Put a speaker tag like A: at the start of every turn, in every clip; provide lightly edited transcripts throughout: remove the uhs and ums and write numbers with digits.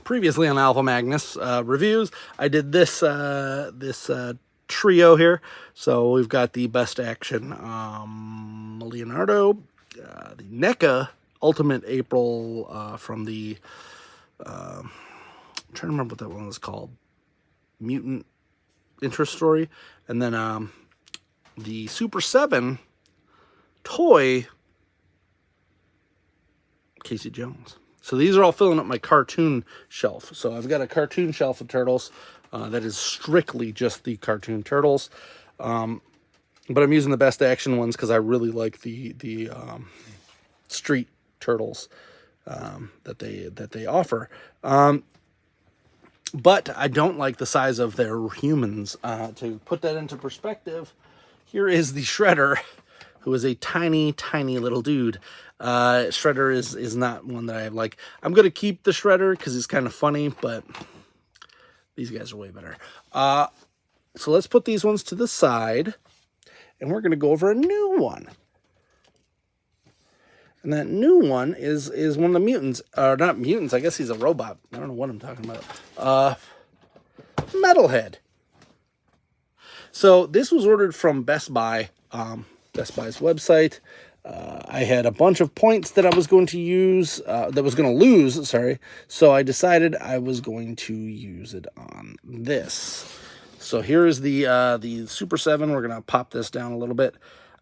A: Previously on Alpha Magnus reviews, I did this trio here. So we've got the Best Action Leonardo, the NECA Ultimate April from the I'm trying to remember what that one was called, Mutant Interest Story, and then the Super 7 toy Casey Jones. So these are all filling up my cartoon shelf. So I've got a cartoon shelf of turtles that is strictly just the cartoon turtles. But I'm using the Best Action ones because I really like the street turtles that they offer. But I don't like the size of their humans. To put that into perspective, here is the Shredder, who is a tiny, tiny little dude. Shredder is not one that I like. I'm going to keep the Shredder because he's kind of funny, but these guys are way better. So let's put these ones to the side, and we're going to go over a new one. And that new one is one of the mutants. Not mutants, I guess he's a robot. I don't know what I'm talking about. Metalhead. So this was ordered from Best Buy, Best Buy's website. I had a bunch of points that I was going to use, lose, sorry. So I decided I was going to use it on this. So here is the Super 7. We're going to pop this down a little bit.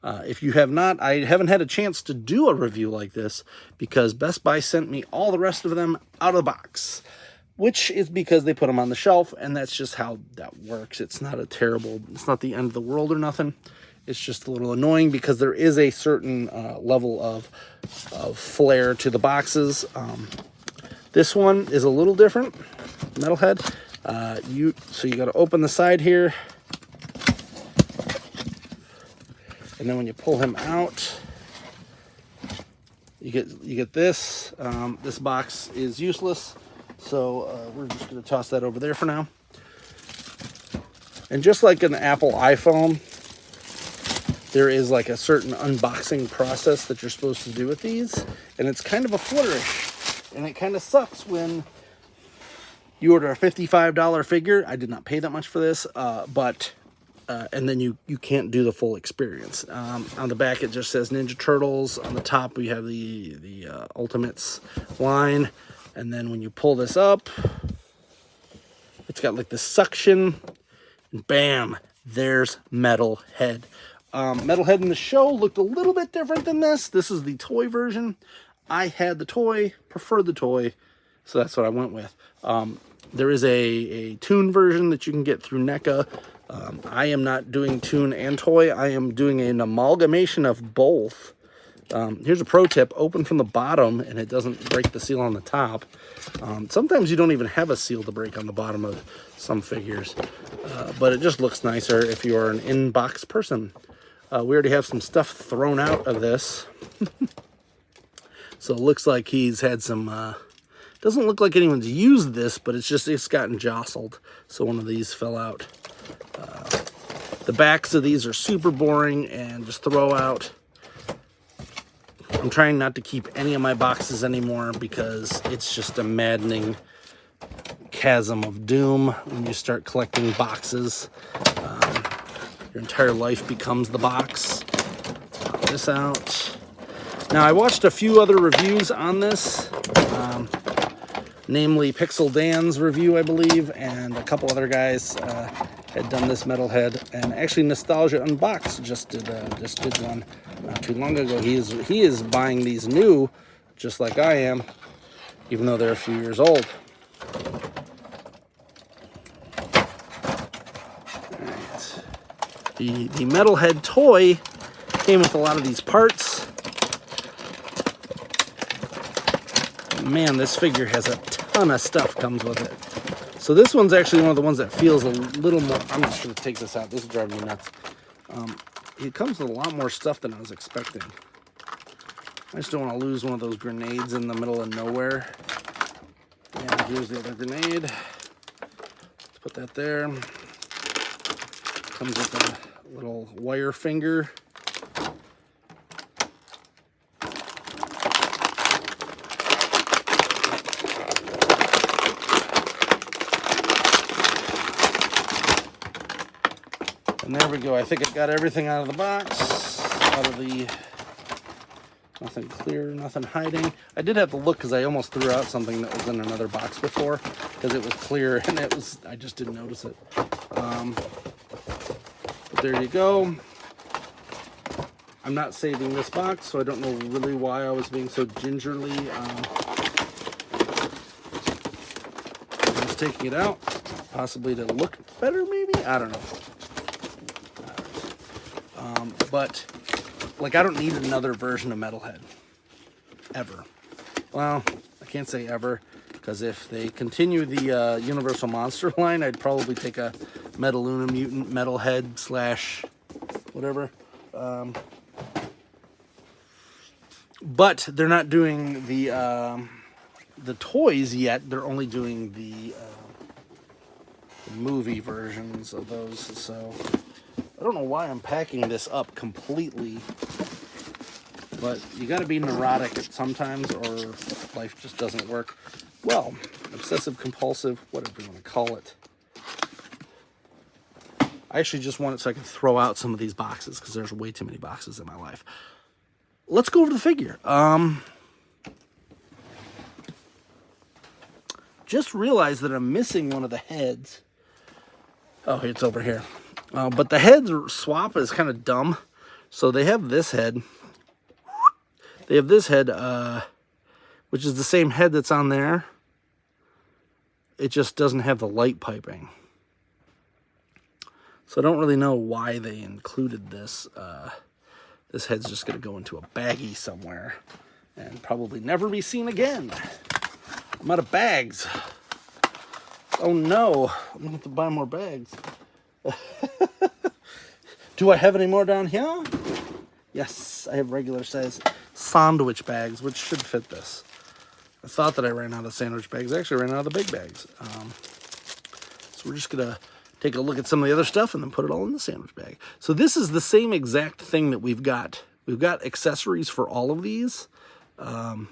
A: If you have not, I haven't had a chance to do a review like this because Best Buy sent me all the rest of them out of the box, which is because they put them on the shelf, and that's just how that works. It's not it's not the end of the world or nothing. It's just a little annoying because there is a certain level of flair to the boxes. This one is a little different, Metalhead. So you got to open the side here, and then when you pull him out, you get this. This box is useless, so we're just going to toss that over there for now. And just like an Apple iPhone, there is like a certain unboxing process that you're supposed to do with these, and it's kind of a flourish, and it kind of sucks when you order a $55 figure. I did not pay that much for this, and then you can't do the full experience. On the back it just says Ninja Turtles. On the top we have the Ultimates line, and then when you pull this up, it's got like the suction, and bam, there's Metalhead. Metalhead in the show looked a little bit different than this. This is the toy version. I had the toy, preferred the toy, so that's what I went with. There is a toon version that you can get through NECA. I am not doing toon and toy. I am doing an amalgamation of both. Here's a pro tip. Open from the bottom, and it doesn't break the seal on the top. Sometimes you don't even have a seal to break on the bottom of some figures, but it just looks nicer if you're an in-box person. We already have some stuff thrown out of this. So it looks like he's had some, doesn't look like anyone's used this, but it's gotten jostled. So one of these fell out. The backs of these are super boring and just throw out. I'm trying not to keep any of my boxes anymore because it's just a maddening chasm of doom when you start collecting boxes. Your entire life becomes the box. Pop this out. Now, I watched a few other reviews on this, namely Pixel Dan's review, I believe, and a couple other guys had done this Metalhead. And actually, Nostalgia Unboxed just did one not too long ago. He is buying these new, just like I am, even though they're a few years old. The Metalhead toy came with a lot of these parts. Man, this figure has a ton of stuff comes with it. So this one's actually one of the ones that feels a little more... I'm just going to take this out. This is driving me nuts. It comes with a lot more stuff than I was expecting. I just don't want to lose one of those grenades in the middle of nowhere. And here's the other grenade. Let's put that there. Comes with a little wire finger. And there we go. I think I got everything out of the box, out of the, nothing clear, nothing hiding. I did have to look because I almost threw out something that was in another box before because it was clear and I just didn't notice it. But there you go. I'm not saving this box, so I don't know really why I was being so gingerly. Just taking it out, possibly to look better, maybe? I don't know. But, like, I don't need another version of Metalhead. Ever. Well, I can't say ever, because if they continue the Universal Monster line, I'd probably take a Metaluna Mutant Metalhead slash whatever. But they're not doing the toys yet. They're only doing the movie versions of those. So I don't know why I'm packing this up completely. But you got to be neurotic sometimes, or life just doesn't work. Well, obsessive compulsive, whatever you want to call it. I actually just want it so I can throw out some of these boxes because there's way too many boxes in my life. Let's go over the figure. Just realized that I'm missing one of the heads. Oh, it's over here. But the head swap is kind of dumb. So they have this head. They have this head, which is the same head that's on there. It just doesn't have the light piping. So I don't really know why they included this. This head's just going to go into a baggie somewhere and probably never be seen again. I'm out of bags. Oh no, I'm going to have to buy more bags. Do I have any more down here? Yes, I have regular size sandwich bags, which should fit this. I thought that I ran out of sandwich bags. I actually ran out of the big bags. So we're just going to take a look at some of the other stuff and then put it all in the sandwich bag. So this is the same exact thing that we've got. We've got accessories for all of these, but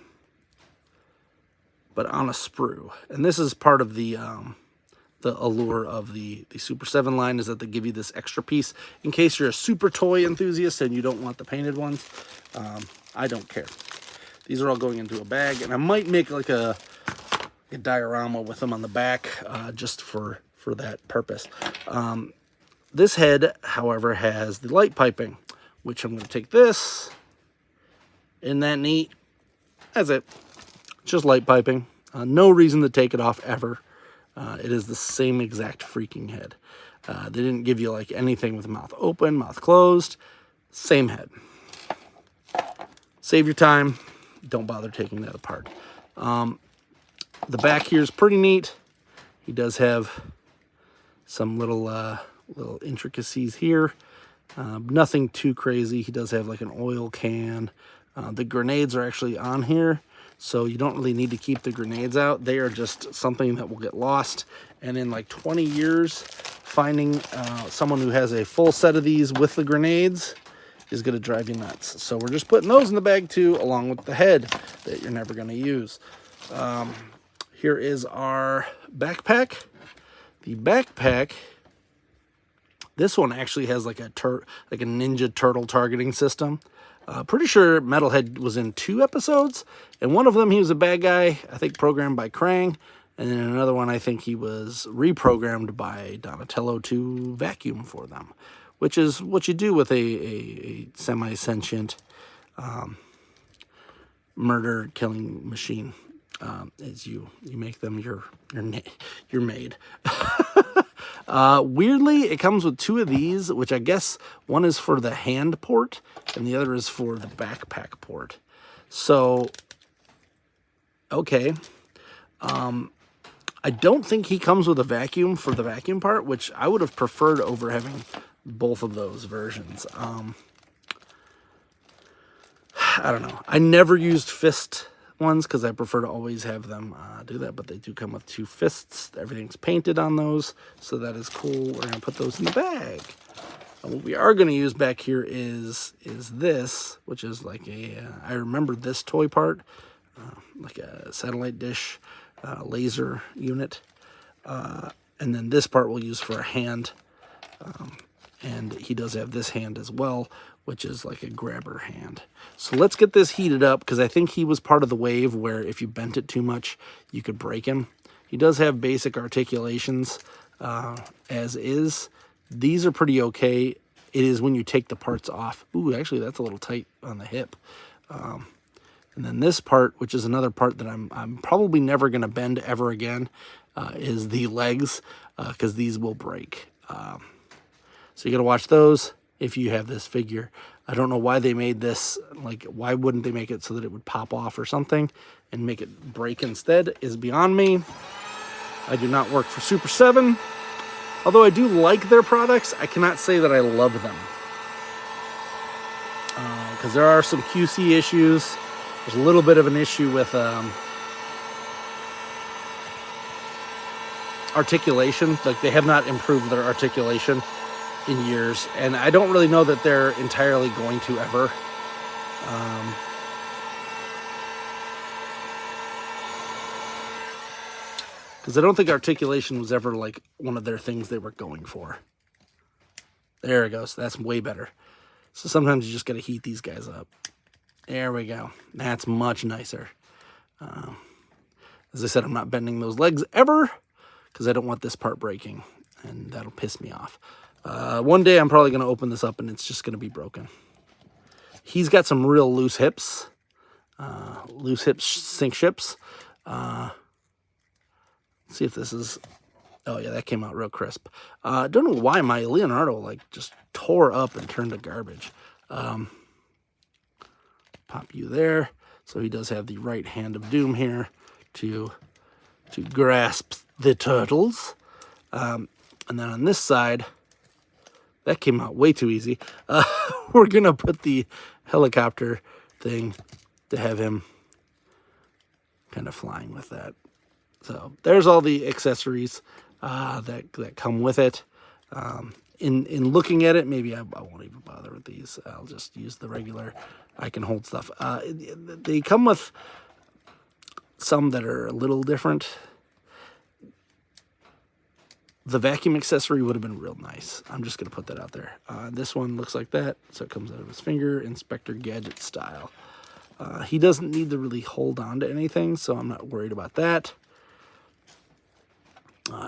A: on a sprue. And this is part of the allure of the Super 7 line, is that they give you this extra piece in case you're a super toy enthusiast and you don't want the painted ones. I don't care. These are all going into a bag, and I might make like a diorama with them on the back just for that purpose. This head, however, has the light piping, which I'm going to take this. Isn't that neat? That's it. Just light piping. No reason to take it off ever. It is the same exact freaking head. They didn't give you like anything with mouth open, mouth closed. Same head. Save your time. Don't bother taking that apart. The back here is pretty neat. He does have some little intricacies here. Nothing too crazy. He does have like an oil can. The grenades are actually on here, so you don't really need to keep the grenades out. They are just something that will get lost. And in like 20 years, finding someone who has a full set of these with the grenades is going to drive you nuts. So we're just putting those in the bag too, along with the head that you're never going to use. Here is our backpack. The backpack, this one actually has like a Ninja Turtle targeting system. Pretty sure Metalhead was in 2 episodes, and one of them he was a bad guy, I think programmed by Krang, and then another one I think he was reprogrammed by Donatello to vacuum for them, which is what you do with a semi-sentient murder-killing machine. Is you make them your maid. Weirdly, it comes with 2 of these, which I guess one is for the hand port and the other is for the backpack port. So, okay. I don't think he comes with a vacuum for the vacuum part, which I would have preferred over having both of those versions. I don't know. I never used fist ones because I prefer to always have them do that, but they do come with 2 fists. Everything's painted on those, so that is cool. We're going to put those in the bag. And what we are going to use back here is this, which is like a, I remember this toy part, like a satellite dish laser unit. And then this part we'll use for a hand. And he does have this hand as well, which is like a grabber hand. So let's get this heated up, because I think he was part of the wave where if you bent it too much, you could break him. He does have basic articulations as is. These are pretty okay. It is when you take the parts off. Ooh, actually, that's a little tight on the hip. And then this part, which is another part that I'm probably never going to bend ever again, is the legs, because these will break. So you got to watch those if you have this figure. I don't know why they made this, like, why wouldn't they make it so that it would pop off or something and make it break instead is beyond me. I do not work for Super 7. Although I do like their products, I cannot say that I love them. Because there are some QC issues. There's a little bit of an issue with articulation. Like, they have not improved their articulation in years, and I don't really know that they're entirely going to ever. Because I don't think articulation was ever like one of their things they were going for. There it goes. That's way better. So sometimes you just got to heat these guys up. There we go. That's much nicer. As I said, I'm not bending those legs ever, because I don't want this part breaking, and that'll piss me off. One day I'm probably going to open this up and it's just going to be broken. He's got some real loose hips. Loose hips sink ships. Let's see if this is... Oh, yeah, that came out real crisp. Don't know why my Leonardo, like, just tore up and turned to garbage. Pop you there. So he does have the right hand of doom here to grasp the turtles. And then on this side... That came out way too easy. We're going to put the helicopter thing to have him kind of flying with that. So there's all the accessories that come with it. In looking at it, maybe I won't even bother with these. I'll just use the regular I can hold stuff. They come with some that are a little different. The vacuum accessory would have been real nice. I'm just going to put that out there. This one looks like that. So it comes out of his finger, Inspector Gadget style. He doesn't need to really hold on to anything, so I'm not worried about that.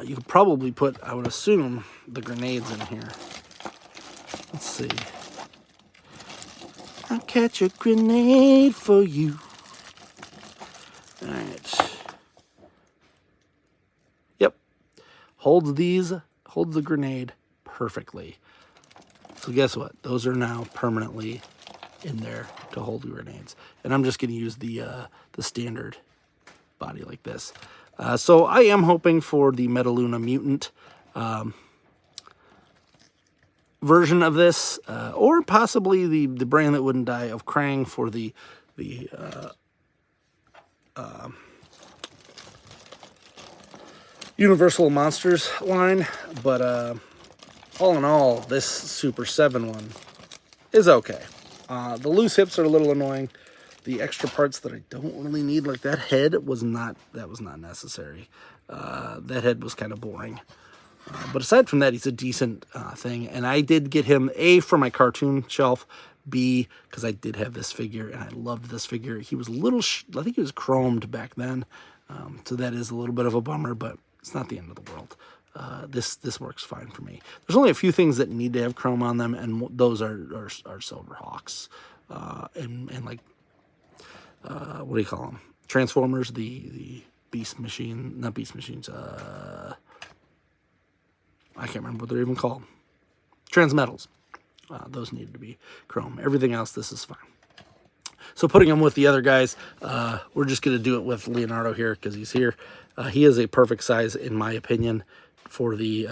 A: You could probably put, I would assume, the grenades in here. Let's see. I'll catch a grenade for you. All right. Holds the grenade perfectly. So guess what? Those are now permanently in there to hold the grenades. And I'm just going to use the standard body like this. So I am hoping for the Metaluna Mutant version of this, or possibly the Brain That Wouldn't Die of Krang for the Universal Monsters line, but all in all, this Super 7 one is okay. The loose hips are a little annoying. The extra parts that I don't really need, like that head, was not necessary. That head was kind of boring. But aside from that, he's a decent thing. And I did get him, A, for my cartoon shelf, B, because I did have this figure, and I loved this figure. He was a little, I think he was chromed back then, so that is a little bit of a bummer, but it's not the end of the world. This works fine for me. There's only a few things that need to have chrome on them, and those are Silverhawks. And like, what do you call them? Transformers, the Beast Machine, not Beast Machines, I can't remember what they're even called. Transmetals. Those needed to be chrome. Everything else, this is fine. So putting him with the other guys, we're just going to do it with Leonardo here because he's here. He is a perfect size, in my opinion, for the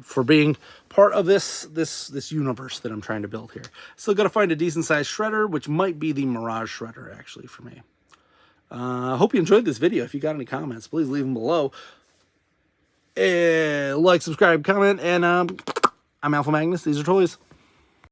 A: for being part of this universe that I'm trying to build here. Still got to find a decent sized shredder, which might be the Mirage shredder actually for me. I hope you enjoyed this video. If you got any comments, please leave them below. Like, subscribe, comment, and I'm Alpha Magnus. These are toys.